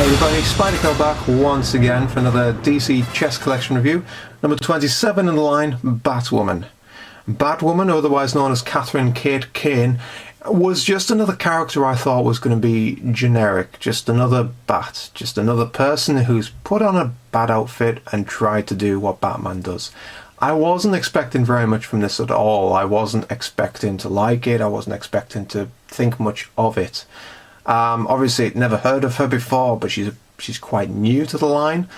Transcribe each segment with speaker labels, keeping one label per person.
Speaker 1: everybody, Spider-Kel back once again for another DC Chess Collection review. Number 27 in the line, Batwoman. Batwoman, otherwise known as Catherine Kate Kane, was just another character I thought was going to be generic. Just another Bat. Just another person who's put on a Bat outfit and tried to do what Batman does. I wasn't expecting very much from this at all. I wasn't expecting to like it. I wasn't expecting to think much of it. Obviously, never heard of her before, but she's quite new to the line,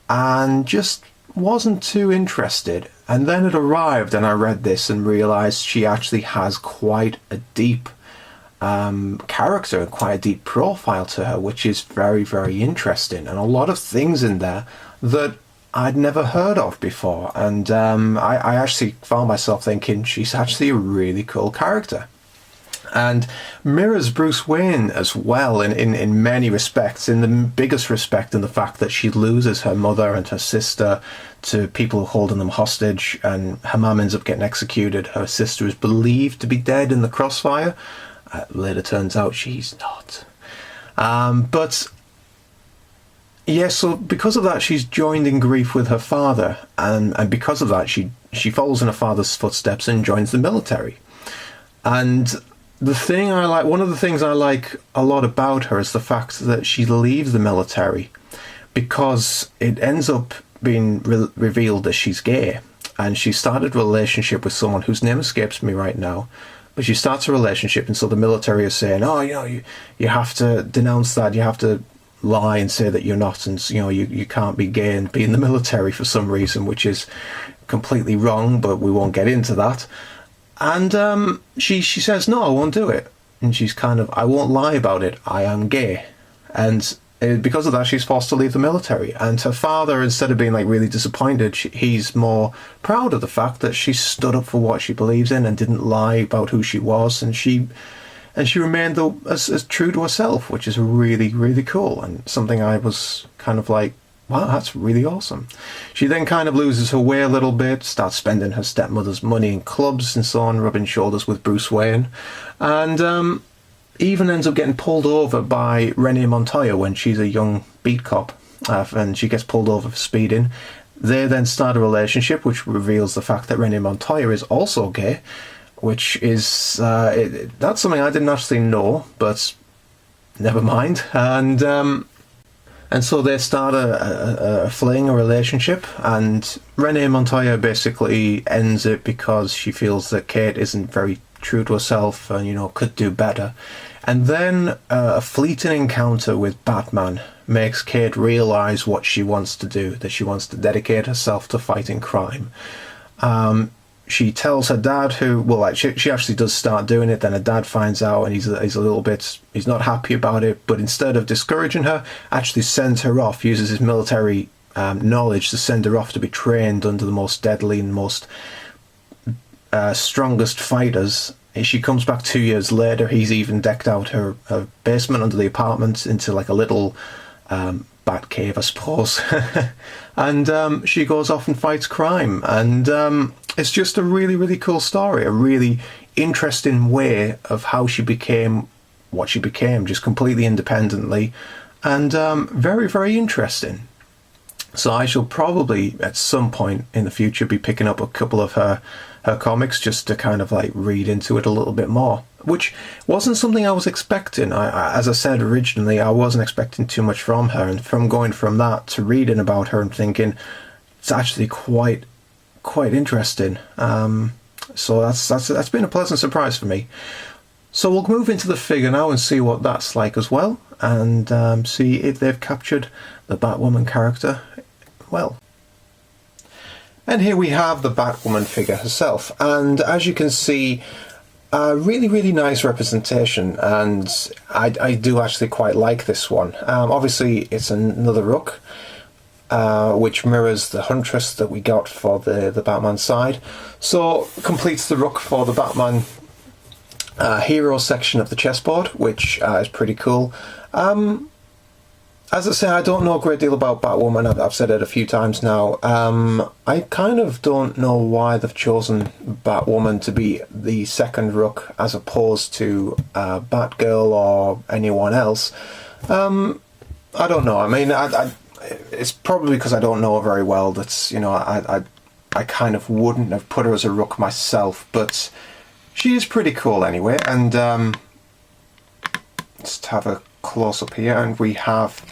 Speaker 1: and just wasn't too interested. And then it arrived, and I read this and realised she actually has quite a deep character and quite a deep profile to her, which is very, very interesting, and a lot of things in there that I'd never heard of before. And I actually found myself thinking she's actually a really cool character. And mirrors Bruce Wayne as well in many respects, in the biggest respect in the fact that she loses her mother and her sister to people holding them hostage, and her mum ends up getting executed. Her sister is believed to be dead in the crossfire. Later turns out she's not. But yeah, so because of that, she's joined in grief with her father, and because of that, she follows in her father's footsteps and joins the military. And one of the things I like a lot about her is the fact that she leaves the military because it ends up being revealed that she's gay, and she started a relationship with someone whose name escapes me right now. But she starts a relationship, and so the military is saying, "Oh, you have to denounce that. You have to lie and say that you're not, and you can't be gay and be in the military for some reason," which is completely wrong. But we won't get into that. And she says, "No, I won't do it." And she's kind of, "I won't lie about it. I am gay." And because of that, she's forced to leave the military. And her father, instead of being really disappointed, he's more proud of the fact that she stood up for what she believes in and didn't lie about who she was. And she remained as true to herself, which is really, really cool. And something I was kind of like, wow, that's really awesome. She then kind of loses her way a little bit, starts spending her stepmother's money in clubs and so on, rubbing shoulders with Bruce Wayne, and even ends up getting pulled over by Renee Montoya when she's a young beat cop, and she gets pulled over for speeding. They then start a relationship, which reveals the fact that Renee Montoya is also gay, which is, that's something I didn't actually know, but never mind. And so they start a fling, a relationship, and Renee Montoya basically ends it because she feels that Kate isn't very true to herself and, could do better. And then a fleeting encounter with Batman makes Kate realise what she wants to do, that she wants to dedicate herself to fighting crime. She tells her dad, she actually does start doing it, then her dad finds out, and he's a little bit, he's not happy about it, but instead of discouraging her, actually sends her off, uses his military knowledge to send her off to be trained under the most deadly and most strongest fighters. She comes back 2 years later. He's even decked out her basement under the apartment into a little bat cave, I suppose. And she goes off and fights crime, and it's just a really, really cool story, a really interesting way of how she became what she became, just completely independently, and very, very interesting. So I shall probably at some point in the future be picking up a couple of her comics just to kind of read into it a little bit more, which wasn't something I was expecting. As I said originally, I wasn't expecting too much from her, and from going from that to reading about her and thinking it's actually quite interesting. So that's been a pleasant surprise for me. So we'll move into the figure now and see what that's like as well, and see if they've captured the Batwoman character well. And here we have the Batwoman figure herself, and as you can see, a really, really nice representation, and I do actually quite like this one. Obviously it's another Rook, which mirrors the Huntress that we got for the Batman side, so completes the Rook for the Batman hero section of the chessboard, which is pretty cool. As I say, I don't know a great deal about Batwoman. I've said it a few times now. I kind of don't know why they've chosen Batwoman to be the second Rook as opposed to Batgirl or anyone else. I don't know. I mean, it's probably because I don't know her very well. That's, you know, I kind of wouldn't have put her as a Rook myself, but she is pretty cool anyway. And let's have a close up here, and we have,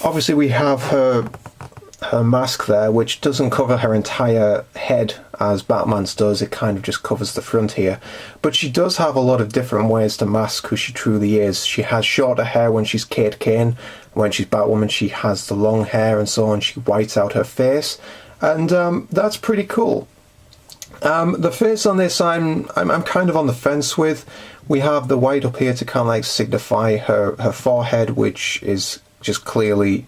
Speaker 1: obviously we have her mask there, which doesn't cover her entire head as Batman's does. It kind of just covers the front here, but she does have a lot of different ways to mask who she truly is. She has shorter hair when she's Kate Kane. When she's Batwoman, she has the long hair and so on. She whites out her face, and that's pretty cool. The face on this I'm kind of on the fence with. We have the white up here to kind of like signify her forehead, which is just clearly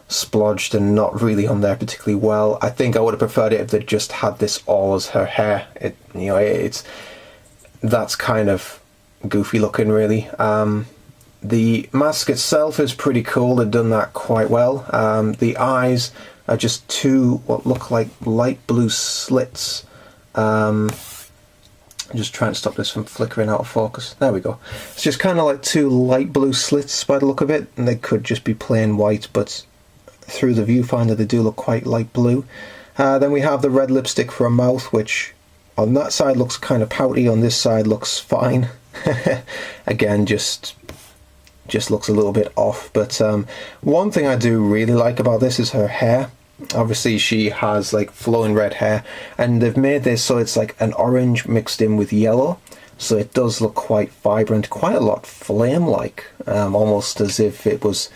Speaker 1: splodged and not really on there particularly well. I think I would have preferred it if they just had this all as her hair. That's kind of goofy looking, really. The mask itself is pretty cool. They've done that quite well. The eyes are just two what look like light blue slits. I'm just trying to stop this from flickering out of focus. There we go. It's just kind of like two light blue slits by the look of it, and they could just be plain white, but through the viewfinder they do look quite light blue. Then we have the red lipstick for a mouth, which on that side looks kind of pouty, on this side looks fine. Again, just looks a little bit off, but one thing I do really like about this is her hair. Obviously she has like flowing red hair, and they've made this so it's like an orange mixed in with yellow, so it does look quite vibrant, quite a lot flame-like, almost as if it was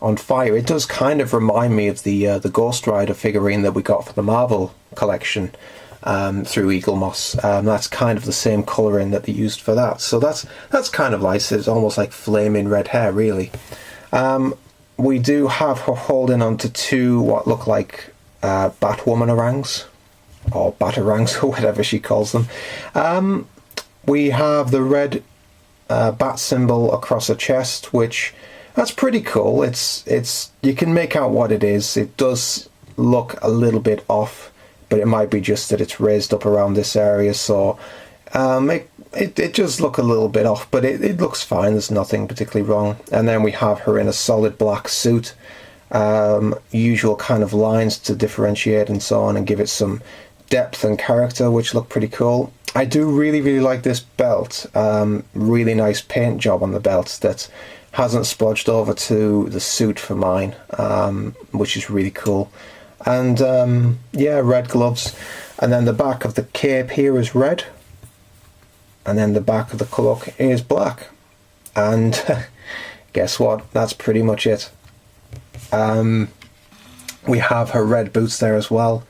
Speaker 1: on fire. It does kind of remind me of the Ghost Rider figurine that we got for the Marvel collection through Eagle Moss. That's kind of the same colouring that they used for that, so that's kind of nice. It's almost like flaming red hair, really. We do have her holding onto two what look like Batwoman orangs, or batarangs, or whatever she calls them. We have the red bat symbol across her chest, which that's pretty cool. It's you can make out what it is. It does look a little bit off, but it might be just that it's raised up around this area, so it does look a little bit off, but it looks fine. There's nothing particularly wrong. And then we have her in a solid black suit, usual kind of lines to differentiate and so on, and give it some depth and character, which look pretty cool. I do really like this belt. Really nice paint job on the belt that hasn't splodged over to the suit for mine, which is really cool. And yeah, red gloves. And then the back of the cape here is red, and then the back of the cloak is black. And guess what? That's pretty much it. We have her red boots there as well,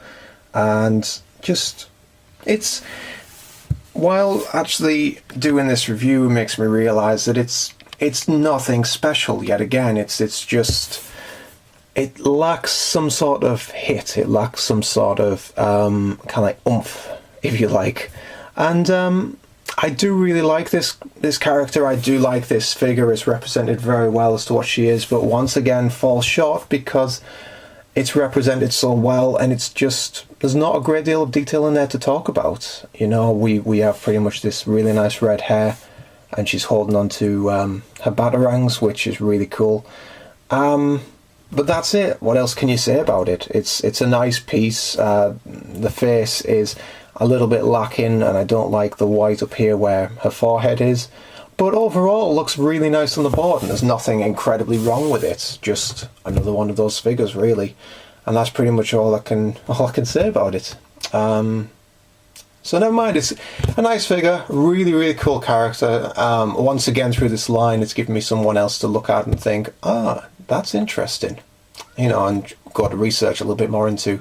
Speaker 1: and just while actually doing this review makes me realise that it's nothing special yet again. It's just, it lacks some sort of hit. It lacks some sort of kind of like oomph, if you like. And I do really like this character. I do like this figure. It's represented very well as to what she is, but once again falls short because it's represented so well, and it's just, there's not a great deal of detail in there to talk about. You know, we have pretty much this really nice red hair, and she's holding on to her batarangs, which is really cool. But that's it. What else can you say about it? It's a nice piece. The face is a little bit lacking, and I don't like the white up here where her forehead is. But overall, it looks really nice on the board, and there's nothing incredibly wrong with it. Just another one of those figures, really. And that's pretty much all I can say about it. So never mind, it's a nice figure, really cool character. Once again, through this line, it's given me someone else to look at and think, that's interesting, you know, and go to research a little bit more into.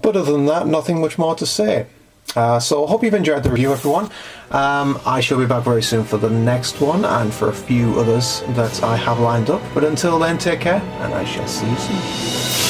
Speaker 1: But other than that, nothing much more to say. So I hope you've enjoyed the review, everyone. I shall be back very soon for the next one, and for a few others that I have lined up. But until then, take care, and I shall see you soon.